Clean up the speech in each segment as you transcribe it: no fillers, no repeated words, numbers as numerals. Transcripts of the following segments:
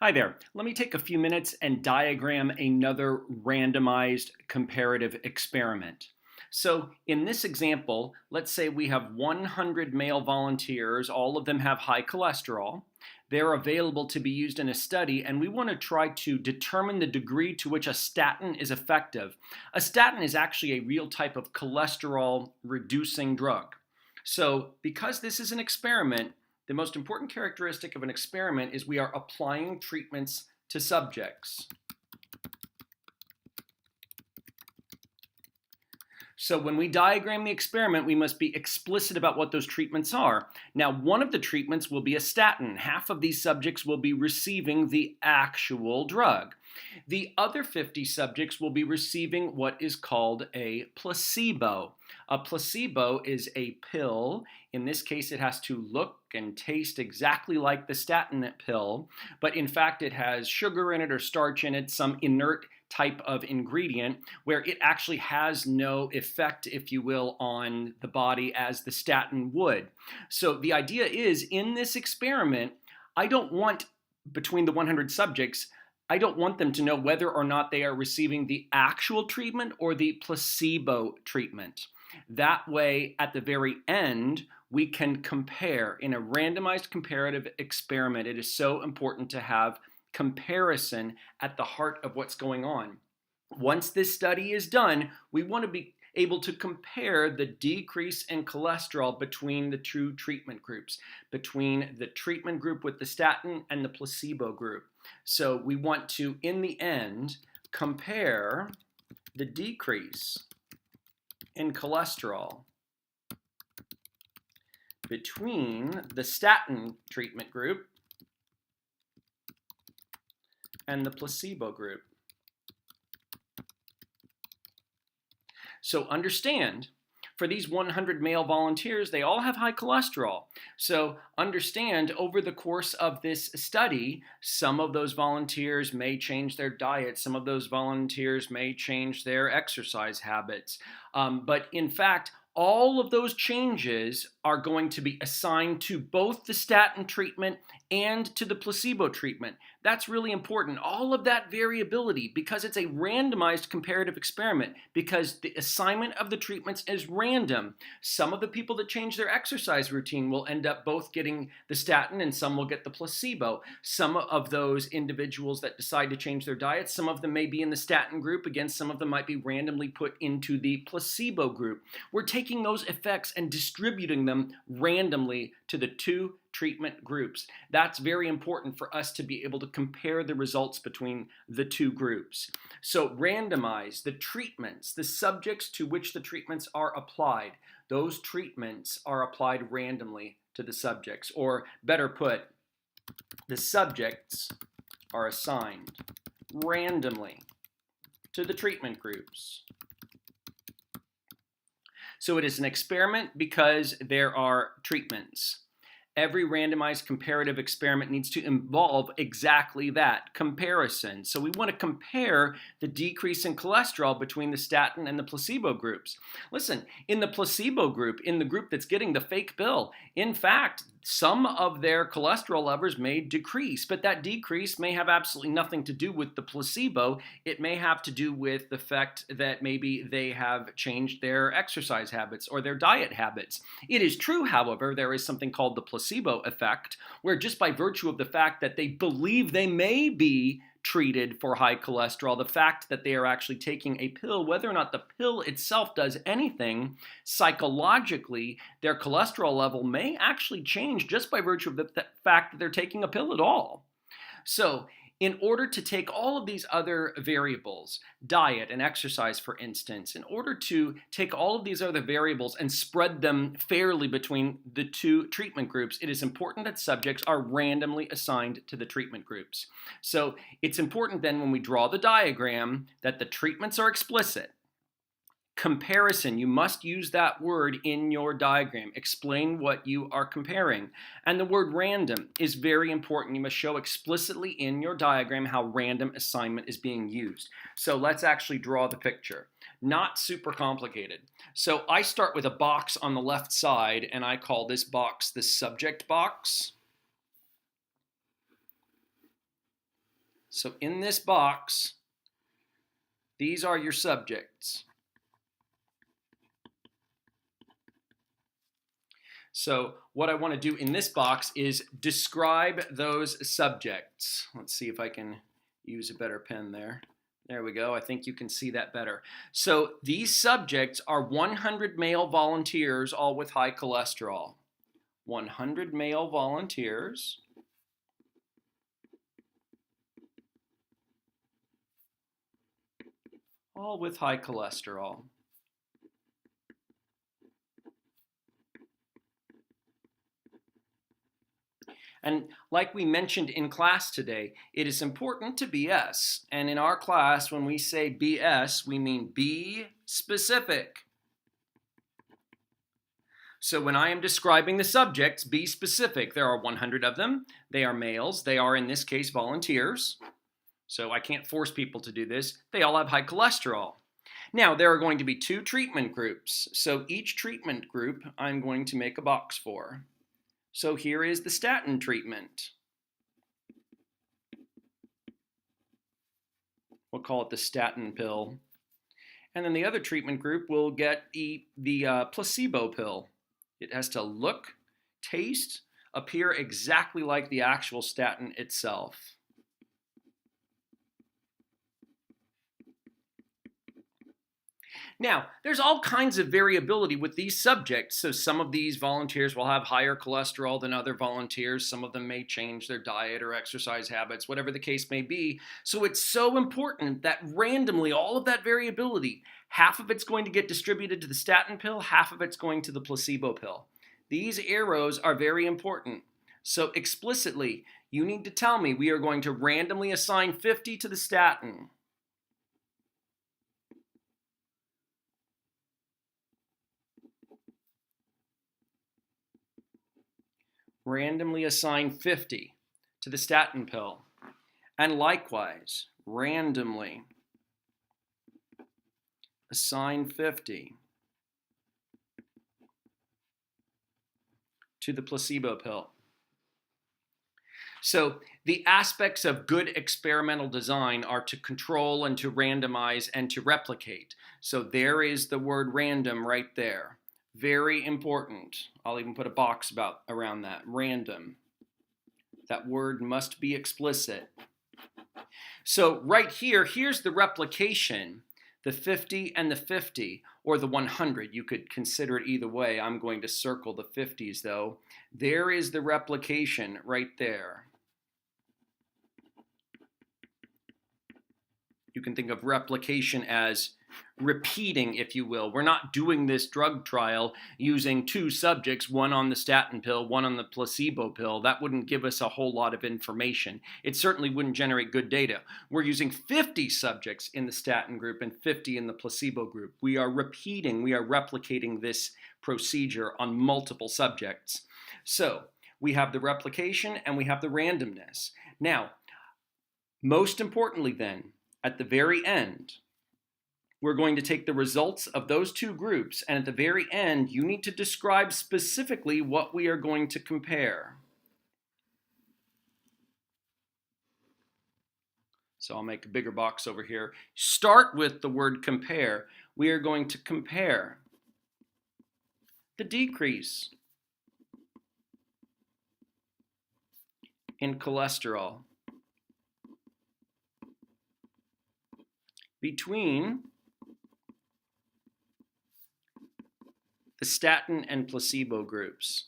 Hi there. Let me take a few minutes and diagram another randomized comparative experiment. So in this example, let's say we have 100 male volunteers. All of them have high cholesterol. They're available to be used in a study, and we want to try to determine the degree to which a statin is effective. A statin is actually a real type of cholesterol reducing drug. So because this is an experiment, the most important characteristic of an experiment is we are applying treatments to subjects. So when we diagram the experiment, we must be explicit about what those treatments are. Now, one of the treatments will be a statin. Half of these subjects will be receiving the actual drug. The other 50 subjects will be receiving what is called a placebo. A placebo is a pill. In this case, it has to look and taste exactly like the statin pill, but in fact, it has sugar in it or starch in it, some inert type of ingredient where it actually has no effect, if you will, on the body as the statin would. So the idea is, in this experiment, I don't want, between the 100 subjects, I don't want them to know whether or not they are receiving the actual treatment or the placebo treatment. That way, at the very end, we can compare. In a randomized comparative experiment, it is so important to have comparison at the heart of what's going on. Once this study is done, we want to be able to compare the decrease in cholesterol between the two treatment groups, between the treatment group with the statin and the placebo group. So we want to, in the end, compare the decrease in cholesterol between the statin treatment group and the placebo group. So understand, for these 100 male volunteers, they all have high cholesterol. So understand, over the course of this study, some of those volunteers may change their diet. Some of those volunteers may change their exercise habits. But in fact, all of those changes are going to be assigned to both the statin treatment and to the placebo treatment. That's really important. All of that variability, because it's a randomized comparative experiment, because the assignment of the treatments is random. Some of the people that change their exercise routine will end up both getting the statin and some will get the placebo. Some of those individuals that decide to change their diet, some of them may be in the statin group. Again, some of them might be randomly put into the placebo group. We're taking those effects and distributing them randomly to the two treatment groups. That's very important for us to be able to compare the results between the two groups. So randomize the treatments, the subjects to which the treatments are applied. Those treatments are applied randomly to the subjects, or better put, the subjects are assigned randomly to the treatment groups. So it is an experiment because there are treatments. Every randomized comparative experiment needs to involve exactly that, comparison. So we want to compare the decrease in cholesterol between the statin and the placebo groups. Listen, in the placebo group, in the group that's getting the fake pill, in fact, some of their cholesterol levels may decrease, but that decrease may have absolutely nothing to do with the placebo. It may have to do with the fact that maybe they have changed their exercise habits or their diet habits. It is true, however, there is something called the placebo effect, where just by virtue of the fact that they believe they may be treated for high cholesterol, the fact that they are actually taking a pill, whether or not the pill itself does anything, psychologically, their cholesterol level may actually change just by virtue of the fact that they're taking a pill at all. So, in order to take all of these other variables, diet and exercise, for instance, in order to take all of these other variables and spread them fairly between the two treatment groups, it is important that subjects are randomly assigned to the treatment groups. So it's important then, when we draw the diagram, that the treatments are explicit. Comparison, you must use that word in your diagram. Explain what you are comparing. And the word random is very important. You must show explicitly in your diagram how random assignment is being used. So let's actually draw the picture. Not super complicated. So I start with a box on the left side, and I call this box the subject box. So in this box, these are your subjects. So what I want to do in this box is describe those subjects. Let's see if I can use a better pen there. There we go. I think you can see that better. So these subjects are 100 male volunteers, all with high cholesterol. 100 male volunteers. All with high cholesterol. And like we mentioned in class today, it is important to BS. And in our class, when we say BS, we mean be specific. So when I am describing the subjects, be specific. There are 100 of them. They are males. They are, in this case, volunteers. So I can't force people to do this. They all have high cholesterol. Now, there are going to be 2 treatment groups. So each treatment group I'm going to make a box for. So here is the statin treatment. We'll call it the statin pill. And then the other treatment group will get the placebo pill. It has to look, taste, appear exactly like the actual statin itself. Now, there's all kinds of variability with these subjects. So some of these volunteers will have higher cholesterol than other volunteers. Some of them may change their diet or exercise habits, whatever the case may be. So it's so important that randomly, all of that variability, half of it's going to get distributed to the statin pill, half of it's going to the placebo pill. These arrows are very important. So explicitly, you need to tell me we are going to randomly assign 50 to the statin. Randomly assign 50 to the statin pill. And likewise, randomly assign 50 to the placebo pill. So the aspects of good experimental design are to control and to randomize and to replicate. So there is the word random right there. Very important. I'll even put a box around that. Random. That word must be explicit. So right here, here's the replication. The 50 and the 50, or the 100. You could consider it either way. I'm going to circle the 50s though. There is the replication right there. You can think of replication as repeating, if you will. We're not doing this drug trial using 2 subjects, one on the statin pill, one on the placebo pill. That wouldn't give us a whole lot of information. It certainly wouldn't generate good data. We're using 50 subjects in the statin group and 50 in the placebo group. We are repeating, we are replicating this procedure on multiple subjects. So we have the replication and we have the randomness. Now, most importantly then, at the very end, we're going to take the results of those 2 groups, and at the very end, you need to describe specifically what we are going to compare. So I'll make a bigger box over here. Start with the word compare. We are going to compare the decrease in cholesterol between the statin and placebo groups,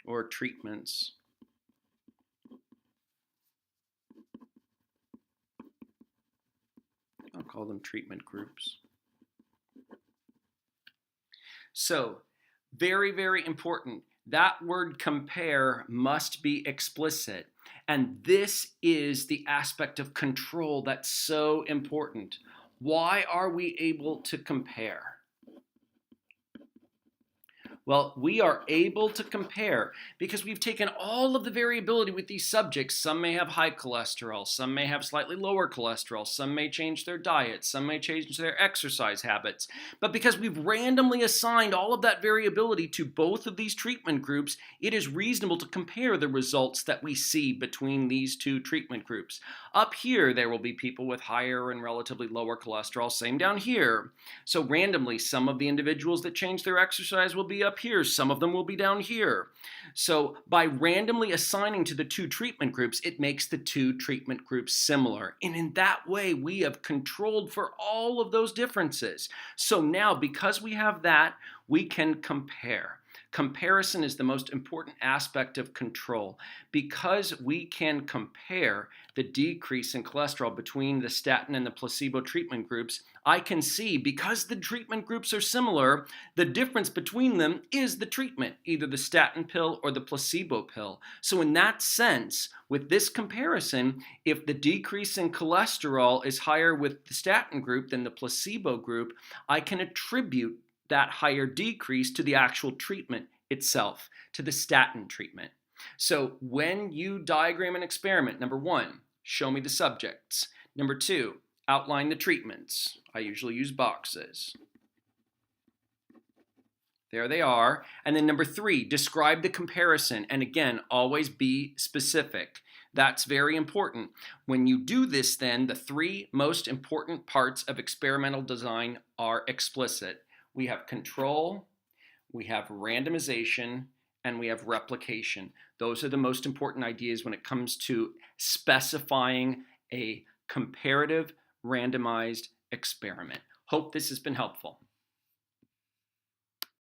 or treatments. I'll call them treatment groups. So, very, very important. That word compare must be explicit. And this is the aspect of control that's so important. Why are we able to compare? Well, we are able to compare because we've taken all of the variability with these subjects. Some may have high cholesterol, some may have slightly lower cholesterol, some may change their diet, some may change their exercise habits. But because we've randomly assigned all of that variability to both of these treatment groups, it is reasonable to compare the results that we see between these two treatment groups. Up here, there will be people with higher and relatively lower cholesterol, same down here. So randomly, some of the individuals that change their exercise will be up here, some of them will be down here. So by randomly assigning to the two treatment groups, it makes the two treatment groups similar. And in that way, we have controlled for all of those differences. So now, because we have that, we can compare. Comparison is the most important aspect of control. Because we can compare the decrease in cholesterol between the statin and the placebo treatment groups, I can see, because the treatment groups are similar, the difference between them is the treatment, either the statin pill or the placebo pill. So in that sense, with this comparison, if the decrease in cholesterol is higher with the statin group than the placebo group, I can attribute that higher decrease to the actual treatment itself, to the statin treatment. So when you diagram an experiment, number one, show me the subjects. Number two, outline the treatments. I usually use boxes. There they are. And then number three, describe the comparison. And again, always be specific. That's very important. When you do this, then the three most important parts of experimental design are explicit. We have control, we have randomization, and we have replication. Those are the most important ideas when it comes to specifying a comparative randomized experiment. Hope this has been helpful.